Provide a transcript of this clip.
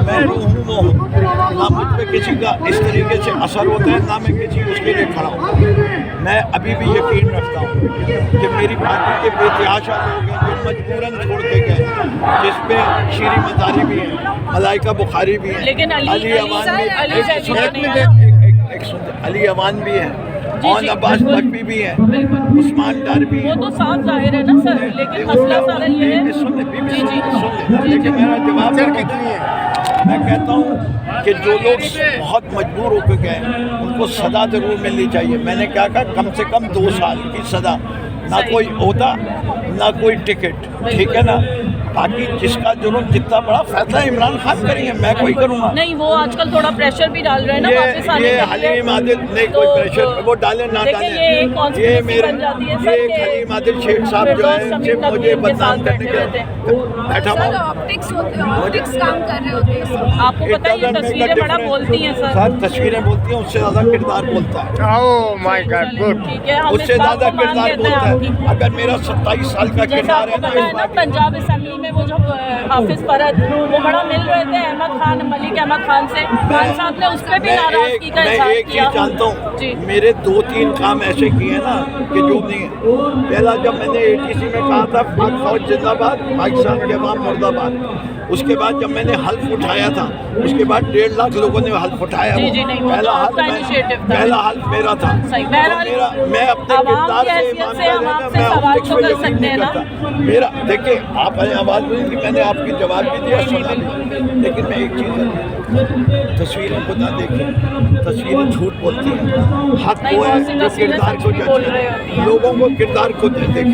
मैं हूँ वो हूँ, ना मुझ पर किसी का इस तरीके से असर होता है, ना मैं किसी उसके लिए खड़ा हूँ। मैं अभी भी यकीन रखता हूँ कि मेरी पार्टी के बेतहाशा लोग हैं जो मजबूरन छोड़ के गए, जिसपे शीरी मजारी भी है, मलाइका बुखारी भी है, लेकिन अली अवान भी है और अब्बास नकवी भी है, उस्मान डार भी है। वो तो साफ जाहिर है ना सर, लेकिन मसला सारा ये है। लेकिन मेरा जवाब मैं कहता हूँ कि जो लोग बहुत मजबूर होकर गए उनको सज़ा ज़रूर मिलनी चाहिए। मैंने क्या कहा, कम से कम 2 साल की सज़ा, ना कोई ओहदा ना कोई टिकट, ठीक है ना। बाकी जिसका जुर्म जितना बड़ा फैसला इमरान खान करेंगे, मैं कोई करूँगा नहीं। वो आजकल थोड़ा प्रेशर भी डाल रहे हैं ना वापस आने ये के लिए। हलीम आदिल नहीं, कोई प्रेशर वो डाले ना डाले, ये मेरे हलीम आदिल शेख साहब जो है सिर्फ मुझे बदनाम करने के बैठा हुआ। ऑप्टिक्स काम कर रहे होते हैं। आपको पता है ये तस्वीरें बड़ा बोलती हैं सर। तस्वीरें बोलती हैं, उससे ज़्यादा किरदार बोलता है। Oh my God, good. ठीक है, हम उससे इस बात ज़्यादा को मान किरदार लेते हैं बोलता आपकी। है। अगर मेरा 27 साल का जैसा किरदार आपको है पता है ना, पंजाब असेंबली में वो जो हाफिज फरद वो बड़ा मिल रहे थे अहमद खान, मलिक अहमद खान से, खान साहब ने उस पर भी नाराजगी का मैं इजहार एक किया। चीज़ जानता हूँ, जी। मेरे 2-3 काम ऐसे किए ना कि जो नहीं है। पहला जब मैंने ATC में कहा था पाक फौज जिंदाबाद, पाकिस्तान के अवाम मुर्दाबाद, उसके बाद जब मैंने हल्फ उठाया था, उसके बाद 1.5 लाख लोगों ने हल्फ उठाया। जी, नहीं, वो पहला तो हल्फ आपका इनिशिएटिव था। पहला हल्फ मेरा था। सही, तो बहरहाल मैं अपने आवाम किरदार की से हैसियत ईमानदार से हम रहना, आपसे मैं सवाल ऑप्टिक्स तो पे कर यकीन सकते नहीं हैं ना। करता। मेरा देखिए, आपने आवाज़ नहीं दी, मैंने आपकी जवाब भी दिया, सुना भी, लेकिन मैं एक चीज़, तस्वीरों को ना देखें, तस्वीरें झूठ बोलती हैं। हक वो है जो किरदार को जज करे, लोगों को किरदार को देखें।